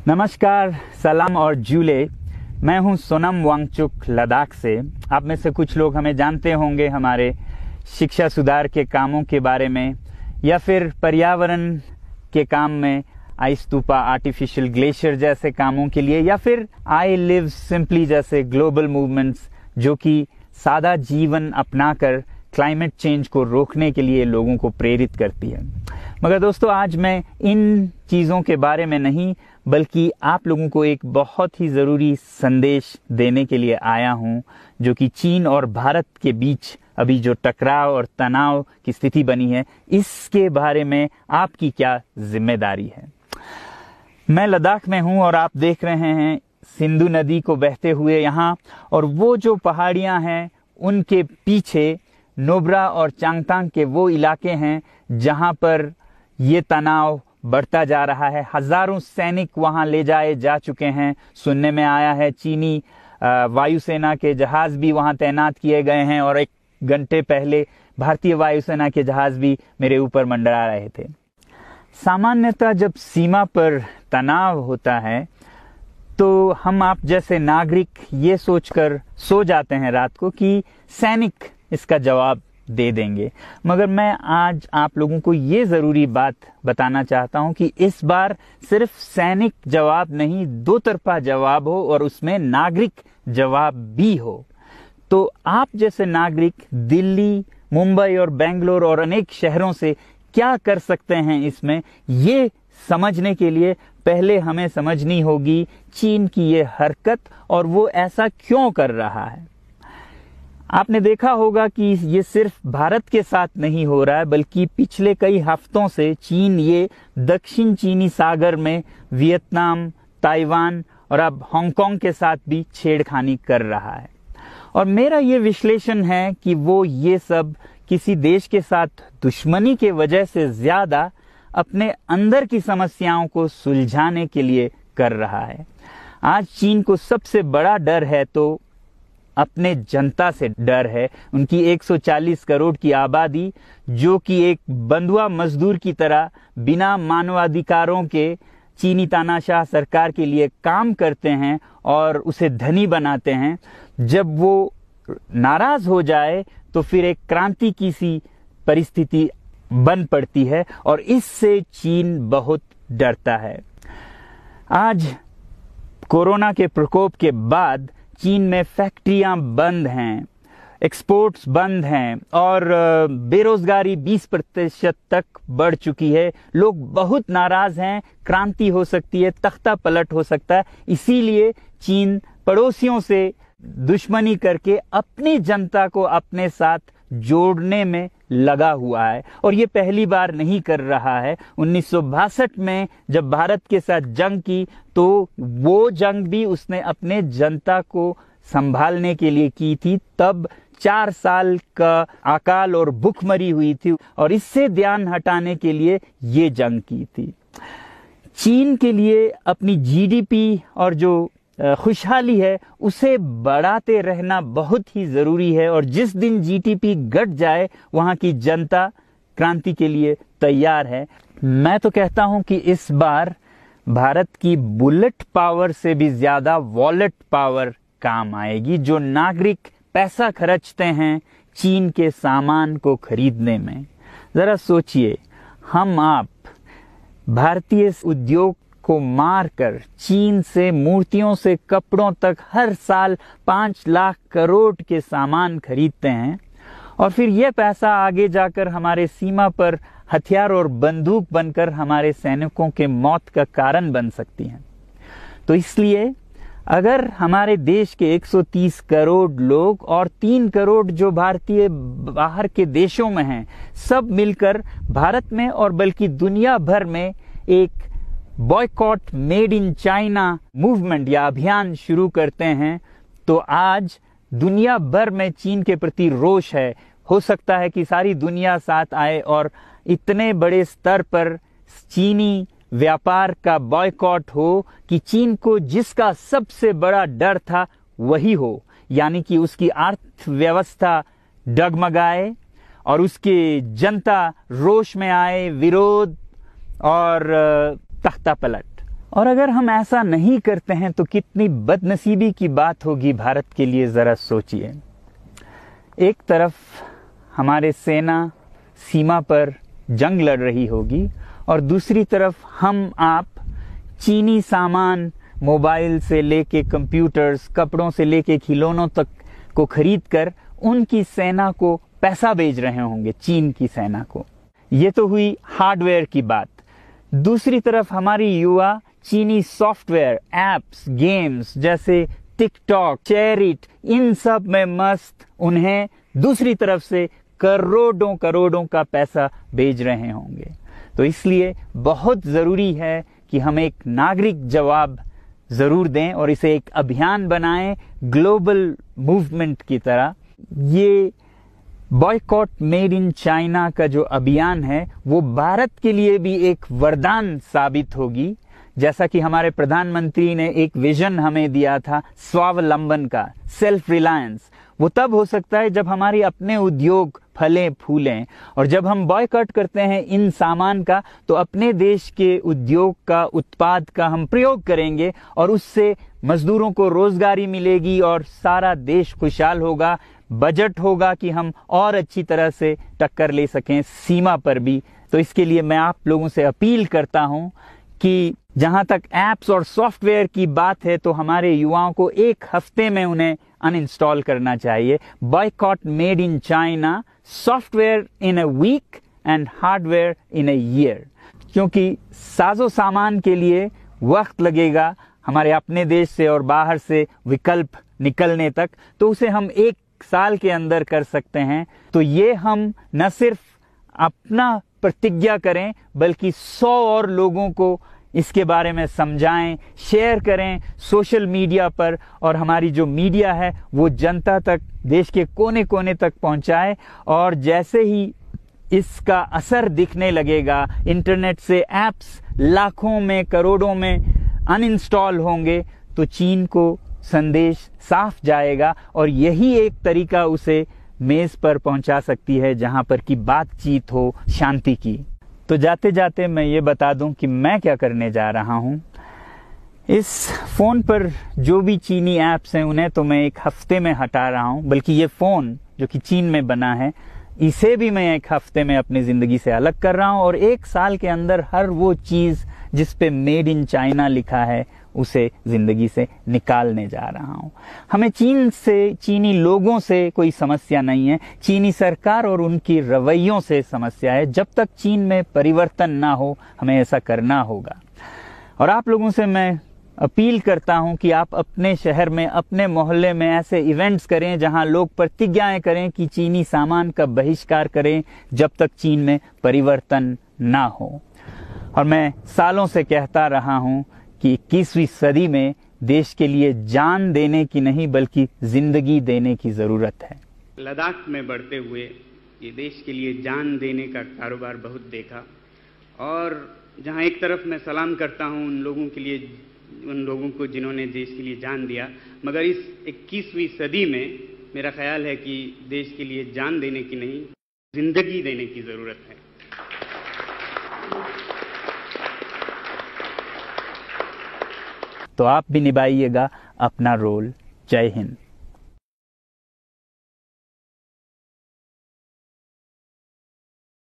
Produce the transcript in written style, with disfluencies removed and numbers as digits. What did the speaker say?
नमस्कार, सलाम और जूले। मैं हूं सोनम वांगचुक लद्दाख से। आप में से कुछ लोग हमें जानते होंगे हमारे शिक्षा सुधार के कामों के बारे में, या फिर पर्यावरण के काम में आइस स्तूपा, आर्टिफिशियल ग्लेशियर जैसे कामों के लिए, या फिर आई लिव सिंपली जैसे ग्लोबल मूवमेंट्स जो कि सादा जीवन अपनाकर क्लाइमेट चेंज को रोकने के लिए लोगों को प्रेरित करती है। मगर दोस्तों, आज मैं इन चीज़ों के बारे में नहीं बल्कि आप लोगों को एक बहुत ही ज़रूरी संदेश देने के लिए आया हूं, जो कि चीन और भारत के बीच अभी जो टकराव और तनाव की स्थिति बनी है, इसके बारे में आपकी क्या जिम्मेदारी है। मैं लद्दाख में हूं और आप देख रहे हैं सिंधु नदी को बहते हुए यहाँ, और वो जो पहाड़ियाँ हैं उनके पीछे नुब्रा और चांगतांग के वो इलाके हैं जहाँ पर ये तनाव बढ़ता जा रहा है। हजारों सैनिक वहां ले जाए जा चुके हैं। सुनने में आया है चीनी वायुसेना के जहाज भी वहां तैनात किए गए हैं, और एक घंटे पहले भारतीय वायुसेना के जहाज भी मेरे ऊपर मंडरा रहे थे। सामान्यतः जब सीमा पर तनाव होता है तो हम आप जैसे नागरिक ये सोचकर सो जाते हैं रात को कि सैनिक इसका जवाब दे देंगे। मगर मैं आज आप लोगों को ये ज़रूरी बात बताना चाहता हूं कि इस बार सिर्फ सैनिक जवाब नहीं, दो तरफा जवाब हो और उसमें नागरिक जवाब भी हो। तो आप जैसे नागरिक दिल्ली, मुंबई और बेंगलोर और अनेक शहरों से क्या कर सकते हैं इसमें, ये समझने के लिए पहले हमें समझनी होगी चीन की ये हरकत और वो ऐसा क्यों कर रहा है। आपने देखा होगा कि ये सिर्फ भारत के साथ नहीं हो रहा है, बल्कि पिछले कई हफ्तों से चीन ये दक्षिण चीनी सागर में वियतनाम, ताइवान और अब हांगकांग के साथ भी छेड़खानी कर रहा है। और मेरा ये विश्लेषण है कि वो ये सब किसी देश के साथ दुश्मनी के वजह से ज्यादा अपने अंदर की समस्याओं को सुलझाने के लिए कर रहा है। आज चीन को सबसे बड़ा डर है तो अपने जनता से डर है। उनकी 140 करोड़ की आबादी, जो कि एक बंधुआ मजदूर की तरह बिना मानवाधिकारों के चीनी तानाशाह सरकार के लिए काम करते हैं और उसे धनी बनाते हैं, जब वो नाराज हो जाए तो फिर एक क्रांति की सी परिस्थिति बन पड़ती है, और इससे चीन बहुत डरता है। आज कोरोना के प्रकोप के बाद चीन में फैक्ट्रियां बंद हैं, एक्सपोर्ट्स बंद हैं और बेरोजगारी 20% तक बढ़ चुकी है। लोग बहुत नाराज हैं, क्रांति हो सकती है, तख्ता पलट हो सकता है। इसीलिए चीन पड़ोसियों से दुश्मनी करके अपनी जनता को अपने साथ जोड़ने में लगा हुआ है, और ये पहली बार नहीं कर रहा है। 1962 में जब भारत के साथ जंग की तो वो जंग भी उसने अपने जनता को संभालने के लिए की थी। तब 4 साल का अकाल और भूखमरी हुई थी, और इससे ध्यान हटाने के लिए ये जंग की थी। चीन के लिए अपनी जीडीपी और जो खुशहाली है उसे बढ़ाते रहना बहुत ही जरूरी है, और जिस दिन जीडीपी घट जाए वहां की जनता क्रांति के लिए तैयार है। मैं तो कहता हूं कि इस बार भारत की बुलेट पावर से भी ज्यादा वॉलेट पावर काम आएगी। जो नागरिक पैसा खर्चते हैं चीन के सामान को खरीदने में, जरा सोचिए, हम आप भारतीय उद्योग को मारकर चीन से मूर्तियों से कपड़ों तक हर साल 5 लाख करोड़ के सामान खरीदते हैं, और फिर यह पैसा आगे जाकर हमारे सीमा पर हथियार और बंदूक बनकर हमारे सैनिकों के मौत का कारण बन सकती हैं। तो इसलिए अगर हमारे देश के 130 करोड़ लोग और 3 करोड़ जो भारतीय बाहर के देशों में हैं, सब मिलकर भारत में और बल्कि दुनिया भर में एक boycott made in China movement या अभियान शुरू करते हैं, तो आज दुनिया भर में चीन के प्रति रोष है। हो सकता है कि सारी दुनिया साथ आए और इतने बड़े स्तर पर चीनी व्यापार का बॉयकॉट हो कि चीन को जिसका सबसे बड़ा डर था वही हो, यानी कि उसकी अर्थव्यवस्था डगमगाए और उसकी जनता रोष में आए, विरोध और तख्ता पलट। और अगर हम ऐसा नहीं करते हैं तो कितनी बदनसीबी की बात होगी भारत के लिए, ज़रा सोचिए। एक तरफ हमारे सेना सीमा पर जंग लड़ रही होगी और दूसरी तरफ हम आप चीनी सामान, मोबाइल से लेके कंप्यूटर्स, कपड़ों से लेके खिलौनों तक को खरीद कर उनकी सेना को पैसा भेज रहे होंगे, चीन की सेना को। ये तो हुई हार्डवेयर की बात। दूसरी तरफ हमारी युवा चीनी सॉफ्टवेयर, एप्स, गेम्स जैसे टिकटॉक, शेयरिट, इन सब में मस्त, उन्हें दूसरी तरफ से करोड़ों करोड़ों का पैसा भेज रहे होंगे। तो इसलिए बहुत ज़रूरी है कि हम एक नागरिक जवाब ज़रूर दें और इसे एक अभियान बनाएं, ग्लोबल मूवमेंट की तरह। ये बॉयकॉट मेड इन चाइना का जो अभियान है वो भारत के लिए भी एक वरदान साबित होगी। जैसा कि हमारे प्रधानमंत्री ने एक विजन हमें दिया था स्वावलंबन का, सेल्फ रिलायंस, वो तब हो सकता है जब हमारे अपने उद्योग फलें फूलें। और जब हम बॉयकॉट करते हैं इन सामान का तो अपने देश के उद्योग का, उत्पाद का हम प्रयोग करेंगे और उससे मजदूरों को रोजगारी मिलेगी और सारा देश खुशहाल होगा। बजट होगा कि हम और अच्छी तरह से टक्कर ले सकें सीमा पर भी। तो इसके लिए मैं आप लोगों से अपील करता हूं कि जहां तक एप्स और सॉफ्टवेयर की बात है तो हमारे युवाओं को एक हफ्ते में उन्हें अनइंस्टॉल करना चाहिए। Boycott made in China, software in a week and hardware in a year. क्योंकि साजो सामान के लिए वक्त लगेगा हमारे अपने देश से और बाहर से विकल्प निकलने तक, तो उसे हम एक साल के अंदर कर सकते हैं। तो ये हम न सिर्फ अपना प्रतिज्ञा करें बल्कि 100 और लोगों को इसके बारे में समझाएं, शेयर करें सोशल मीडिया पर, और हमारी जो मीडिया है वो जनता तक, देश के कोने कोने तक पहुंचाए। और जैसे ही इसका असर दिखने लगेगा, इंटरनेट से एप्स लाखों में, करोड़ों में अनइंस्टॉल होंगे, तो चीन को संदेश साफ जाएगा और यही एक तरीका उसे मेज पर पहुंचा सकती है जहां पर की बातचीत हो शांति की। तो जाते जाते मैं ये बता दूं कि मैं क्या करने जा रहा हूं। इस फोन पर जो भी चीनी ऐप्स हैं उन्हें तो मैं एक हफ्ते में हटा रहा हूं, बल्कि ये फोन जो कि चीन में बना है इसे भी मैं एक हफ्ते में अपनी जिंदगी से अलग कर रहा हूं और एक साल के अंदर हर वो चीज जिस पे मेड इन चाइना लिखा है उसे जिंदगी से निकालने जा रहा हूं। हमें चीन से, चीनी लोगों से कोई समस्या नहीं है, चीनी सरकार और उनकी रवैयों से समस्या है। जब तक चीन में परिवर्तन ना हो हमें ऐसा करना होगा। और आप लोगों से मैं अपील करता हूं कि आप अपने शहर में, अपने मोहल्ले में ऐसे इवेंट्स करें जहां लोग प्रतिज्ञाएं करें कि चीनी सामान का बहिष्कार करें जब तक चीन में परिवर्तन ना हो। और मैं सालों से कहता रहा हूं कि 21वीं सदी में देश के लिए जान देने की नहीं बल्कि जिंदगी देने की जरूरत है। लद्दाख में बढ़ते हुए ये देश के लिए जान देने का कारोबार बहुत देखा, और जहां एक तरफ मैं सलाम करता हूं उन लोगों के लिए, उन लोगों को जिन्होंने देश के लिए जान दिया, मगर इस 21वीं सदी में मेरा ख्याल है कि देश के लिए जान देने की नहीं, जिंदगी देने की जरूरत है। तो आप भी निभाइएगा अपना रोल। जय हिंद।